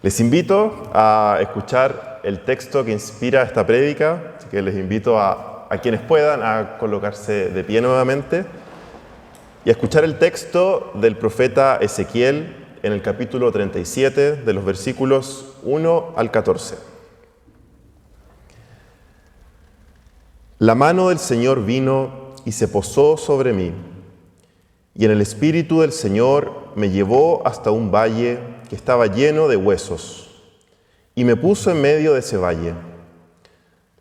Les invito a escuchar el texto que inspira esta prédica, así que les invito a quienes puedan a colocarse de pie nuevamente y a escuchar el texto del profeta Ezequiel en el capítulo 37, de los versículos 1 al 14. La mano del Señor vino y se posó sobre mí, y en el Espíritu del Señor me llevó hasta un valle que estaba lleno de huesos, y me puso en medio de ese valle.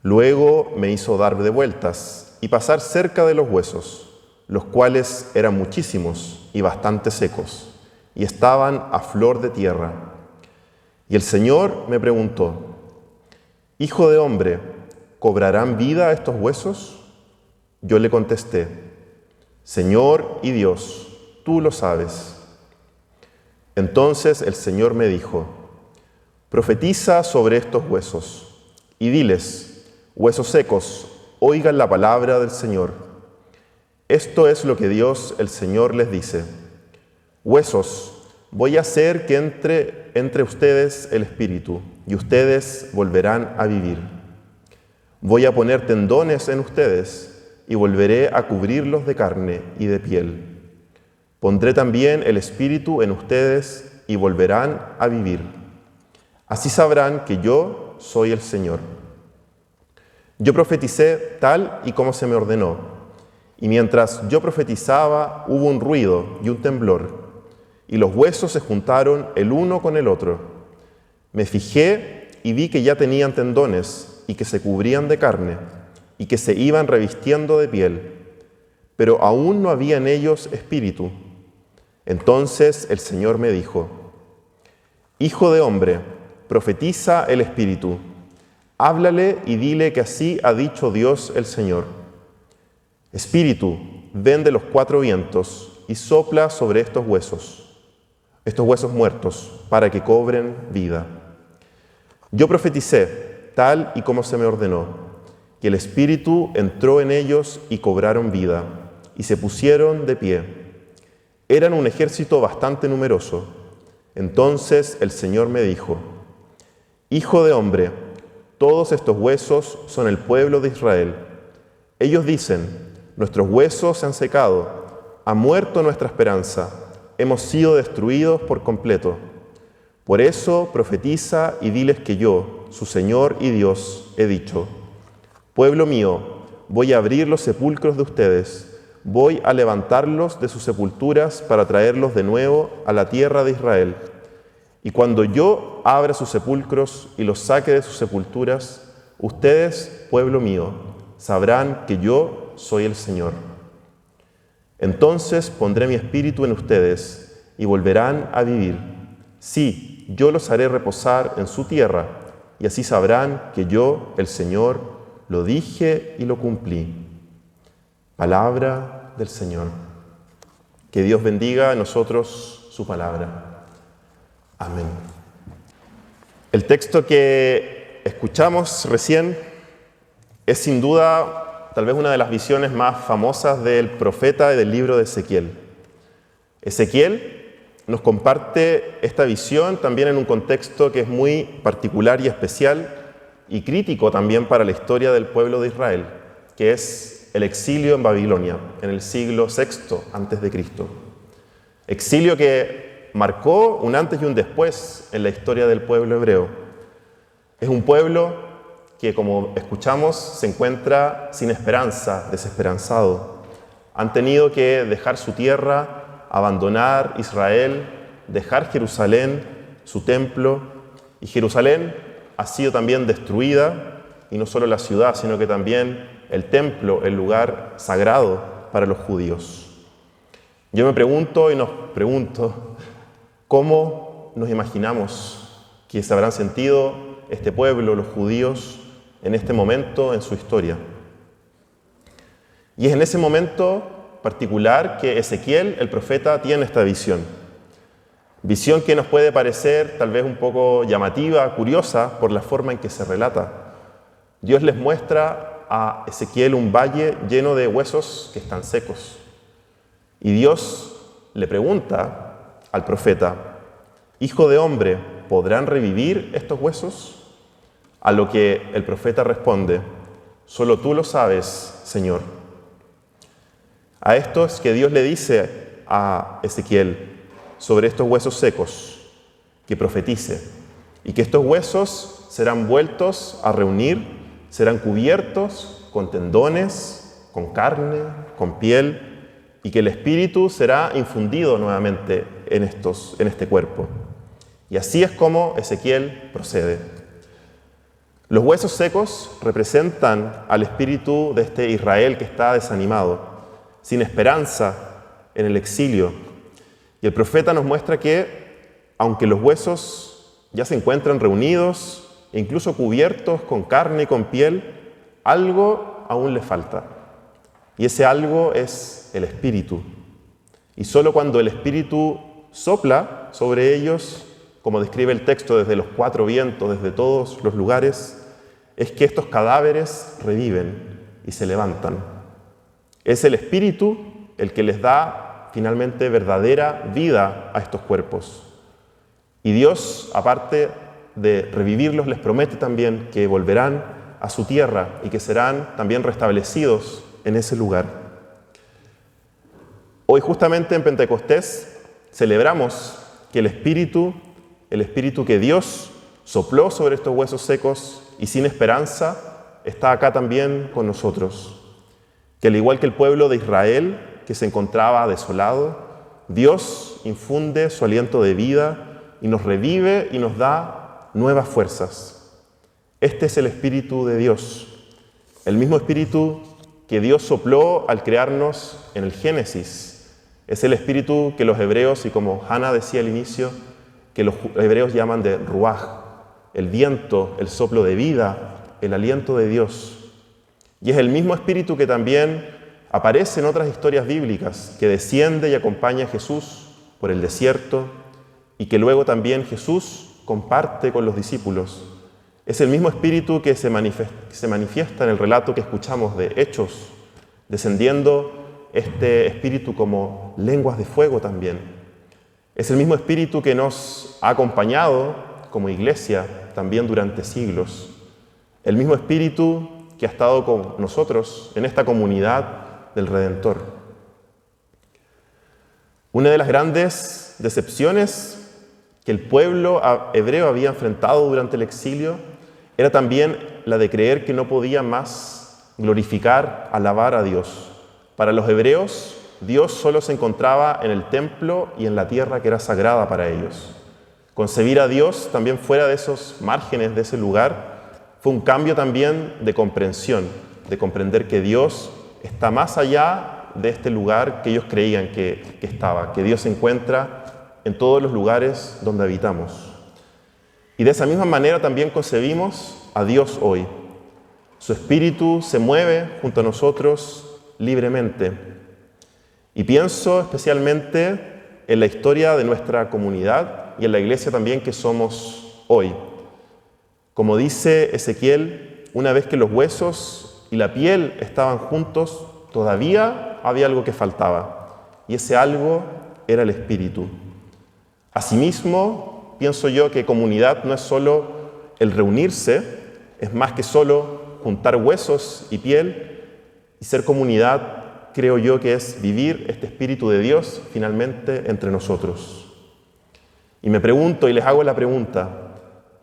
Luego me hizo dar de vueltas y pasar cerca de los huesos, los cuales eran muchísimos y bastante secos, y estaban a flor de tierra. Y el Señor me preguntó: «Hijo de hombre, ¿cobrarán vida estos huesos?». Yo le contesté: «Señor y Dios, tú lo sabes». Entonces el Señor me dijo: «Profetiza sobre estos huesos, y diles: huesos secos, oigan la palabra del Señor. Esto es lo que Dios, el Señor, les dice: huesos, voy a hacer que entre ustedes el Espíritu, y ustedes volverán a vivir. Voy a poner tendones en ustedes, y volveré a cubrirlos de carne y de piel. Pondré también el Espíritu en ustedes, y volverán a vivir. Así sabrán que yo soy el Señor». Yo profeticé tal y como se me ordenó, y mientras yo profetizaba hubo un ruido y un temblor, y los huesos se juntaron el uno con el otro. Me fijé y vi que ya tenían tendones, y que se cubrían de carne, y que se iban revistiendo de piel, pero aún no había en ellos espíritu. Entonces el Señor me dijo: «Hijo de hombre, profetiza el Espíritu. Háblale y dile que así ha dicho Dios el Señor. Espíritu, ven de los cuatro vientos y sopla sobre estos huesos muertos, para que cobren vida». Yo profeticé tal y como se me ordenó, y el Espíritu entró en ellos y cobraron vida, y se pusieron de pie. Eran un ejército bastante numeroso. Entonces el Señor me dijo: «Hijo de hombre, todos estos huesos son el pueblo de Israel. Ellos dicen: nuestros huesos se han secado, ha muerto nuestra esperanza, hemos sido destruidos por completo. Por eso profetiza y diles que yo, su Señor y Dios, he dicho: pueblo mío, voy a abrir los sepulcros de ustedes, voy a levantarlos de sus sepulturas para traerlos de nuevo a la tierra de Israel. Y cuando yo abra sus sepulcros y los saque de sus sepulturas, ustedes, pueblo mío, sabrán que yo soy el Señor. Entonces pondré mi espíritu en ustedes y volverán a vivir. Sí, yo los haré reposar en su tierra, y así sabrán que yo, el Señor, lo dije y lo cumplí». Palabra del Señor. Que Dios bendiga a nosotros su palabra. Amén. El texto que escuchamos recién es sin duda tal vez una de las visiones más famosas del profeta y del libro de Ezequiel. Ezequiel nos comparte esta visión también en un contexto que es muy particular y especial y crítico también para la historia del pueblo de Israel, que es el exilio en Babilonia, en el siglo VI a.C. Exilio que marcó un antes y un después en la historia del pueblo hebreo. Es un pueblo que, como escuchamos, se encuentra sin esperanza, desesperanzado. Han tenido que dejar su tierra, abandonar Israel, dejar Jerusalén, su templo, y Jerusalén ha sido también destruida, y no solo la ciudad, sino que también el templo, el lugar sagrado para los judíos. Yo me pregunto y nos pregunto, ¿cómo nos imaginamos que se habrán sentido este pueblo, los judíos, en este momento en su historia? Y es en ese momento particular que Ezequiel, el profeta, tiene esta visión. Visión que nos puede parecer tal vez un poco llamativa, curiosa, por la forma en que se relata. Dios les muestra a Ezequiel un valle lleno de huesos que están secos. Y Dios le pregunta al profeta: «Hijo de hombre, ¿podrán revivir estos huesos? A lo que el profeta responde: solo tú lo sabes, Señor. A esto es que Dios le dice a Ezequiel sobre estos huesos secos, que profetice, y que estos huesos serán vueltos a reunir, serán cubiertos con tendones, con carne, con piel, y que el Espíritu será infundido nuevamente en este cuerpo. Y así es como Ezequiel procede. Los huesos secos representan al espíritu de este Israel que está desanimado, sin esperanza, en el exilio. Y el profeta nos muestra que, aunque los huesos ya se encuentran reunidos e incluso cubiertos con carne y con piel, algo aún le falta. Y ese algo es el Espíritu. Y solo cuando el Espíritu sopla sobre ellos, como describe el texto desde los cuatro vientos, desde todos los lugares, es que estos cadáveres reviven y se levantan. Es el Espíritu el que les da finalmente verdadera vida a estos cuerpos. Y Dios, aparte de revivirlos, les promete también que volverán a su tierra y que serán también restablecidos en ese lugar. Hoy justamente en Pentecostés celebramos que el Espíritu que Dios sopló sobre estos huesos secos y sin esperanza, está acá también con nosotros. Que al igual que el pueblo de Israel, que se encontraba desolado, Dios infunde su aliento de vida y nos revive y nos da nuevas fuerzas. Este es el Espíritu de Dios, el mismo Espíritu que Dios sopló al crearnos en el Génesis. Es el Espíritu que los hebreos, y como Hannah decía al inicio, que los hebreos llaman de Ruaj, el viento, el soplo de vida, el aliento de Dios. Y es el mismo Espíritu que también aparece en otras historias bíblicas, que desciende y acompaña a Jesús por el desierto y que luego también Jesús comparte con los discípulos. Es el mismo Espíritu que se manifiesta en el relato que escuchamos de Hechos, descendiendo este Espíritu como lenguas de fuego también. Es el mismo Espíritu que nos ha acompañado como iglesia también durante siglos. El mismo Espíritu que ha estado con nosotros en esta comunidad del Redentor. Una de las grandes decepciones que el pueblo hebreo había enfrentado durante el exilio era también la de creer que no podía más glorificar, alabar a Dios. Para los hebreos, Dios solo se encontraba en el templo y en la tierra que era sagrada para ellos. Concebir a Dios también fuera de esos márgenes, de ese lugar, fue un cambio también de comprensión, de comprender que Dios está más allá de este lugar que ellos creían que estaba, que Dios se encuentra en todos los lugares donde habitamos. Y de esa misma manera también concebimos a Dios hoy. Su Espíritu se mueve junto a nosotros libremente. Y pienso especialmente en la historia de nuestra comunidad y en la iglesia también que somos hoy. Como dice Ezequiel, una vez que los huesos y la piel estaban juntos, todavía había algo que faltaba, y ese algo era el Espíritu. Asimismo, pienso yo que comunidad no es solo el reunirse, es más que solo juntar huesos y piel, y ser comunidad, creo yo que es vivir este Espíritu de Dios finalmente entre nosotros. Y me pregunto y les hago la pregunta,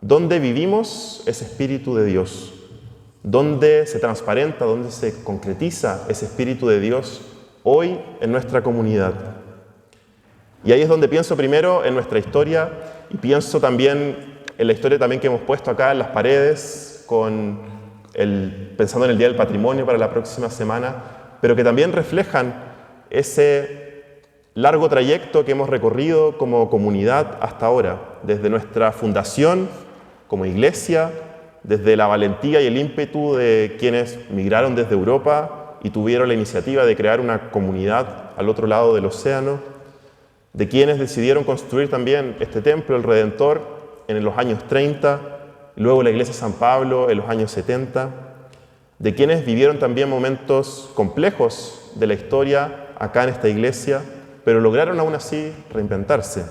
¿dónde vivimos ese Espíritu de Dios? ¿Dónde se transparenta, dónde se concretiza ese Espíritu de Dios hoy en nuestra comunidad? Y ahí es donde pienso primero en nuestra historia y pienso también en la historia también que hemos puesto acá en las paredes, pensando en el Día del Patrimonio para la próxima semana, pero que también reflejan ese largo trayecto que hemos recorrido como comunidad hasta ahora, desde nuestra fundación como iglesia, desde la valentía y el ímpetu de quienes migraron desde Europa y tuvieron la iniciativa de crear una comunidad al otro lado del océano, de quienes decidieron construir también este templo, el Redentor, en los años 30, luego la iglesia San Pablo en los años 70, de quienes vivieron también momentos complejos de la historia acá en esta iglesia, pero lograron aún así reinventarse.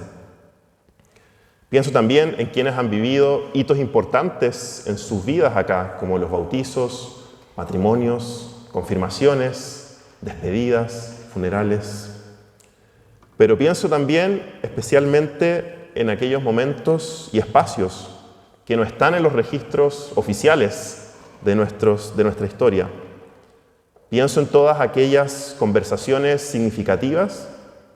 Pienso también en quienes han vivido hitos importantes en sus vidas acá, como los bautizos, matrimonios, confirmaciones, despedidas, funerales. Pero pienso también especialmente en aquellos momentos y espacios que no están en los registros oficiales de nuestra historia. Pienso en todas aquellas conversaciones significativas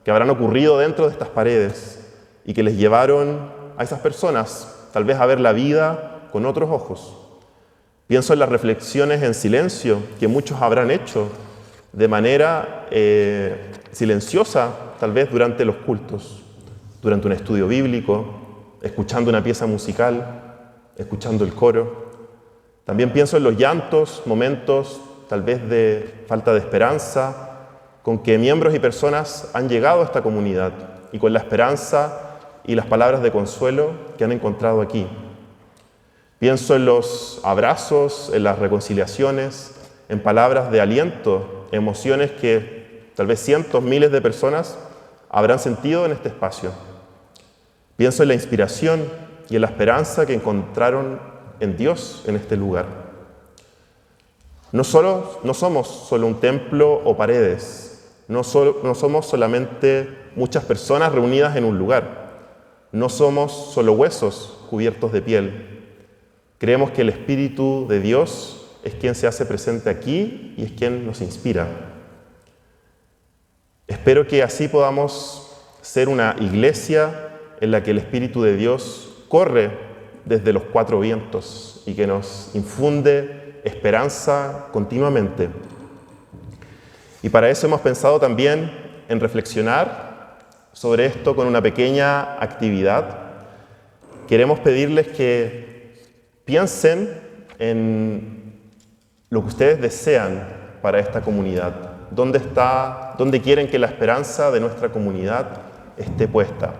que habrán ocurrido dentro de estas paredes y que les llevaron a esas personas tal vez a ver la vida con otros ojos. Pienso en las reflexiones en silencio que muchos habrán hecho de manera silenciosa, tal vez durante los cultos, durante un estudio bíblico, escuchando una pieza musical, escuchando el coro. También pienso en los llantos, momentos tal vez de falta de esperanza, con que miembros y personas han llegado a esta comunidad y con la esperanza y las palabras de consuelo que han encontrado aquí. Pienso en los abrazos, en las reconciliaciones, en palabras de aliento, emociones que tal vez cientos, miles de personas habrán sentido en este espacio. Pienso en la inspiración y en la esperanza que encontraron en Dios en este lugar. No somos solo un templo o paredes, no somos solamente muchas personas reunidas en un lugar, no somos solo huesos cubiertos de piel. Creemos que el Espíritu de Dios es quien se hace presente aquí y es quien nos inspira. Espero que así podamos ser una iglesia en la que el Espíritu de Dios corre desde los cuatro vientos y que nos infunde esperanza continuamente. Y para eso hemos pensado también en reflexionar sobre esto con una pequeña actividad. Queremos pedirles que piensen en lo que ustedes desean para esta comunidad. ¿Dónde quieren que la esperanza de nuestra comunidad esté puesta?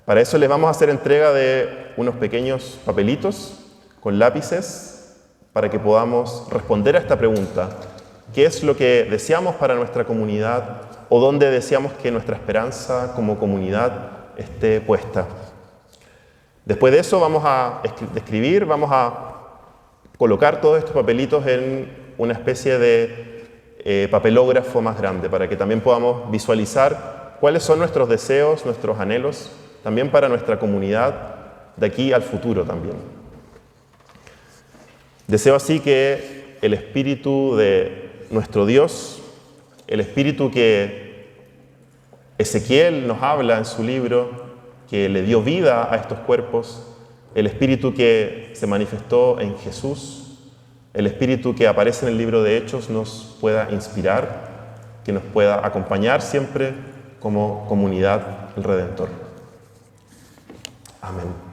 Para eso les vamos a hacer entrega de unos pequeños papelitos con lápices para que podamos responder a esta pregunta. ¿Qué es lo que deseamos para nuestra comunidad o dónde deseamos que nuestra esperanza como comunidad esté puesta? Después de eso vamos a escribir, vamos a colocar todos estos papelitos en una especie de papelógrafo más grande para que también podamos visualizar cuáles son nuestros deseos, nuestros anhelos, también para nuestra comunidad de aquí al futuro también. Deseo así que el Espíritu de nuestro Dios, el Espíritu que Ezequiel nos habla en su libro, que le dio vida a estos cuerpos, el Espíritu que se manifestó en Jesús, el Espíritu que aparece en el libro de Hechos nos pueda inspirar, que nos pueda acompañar siempre como comunidad del Redentor. Amén.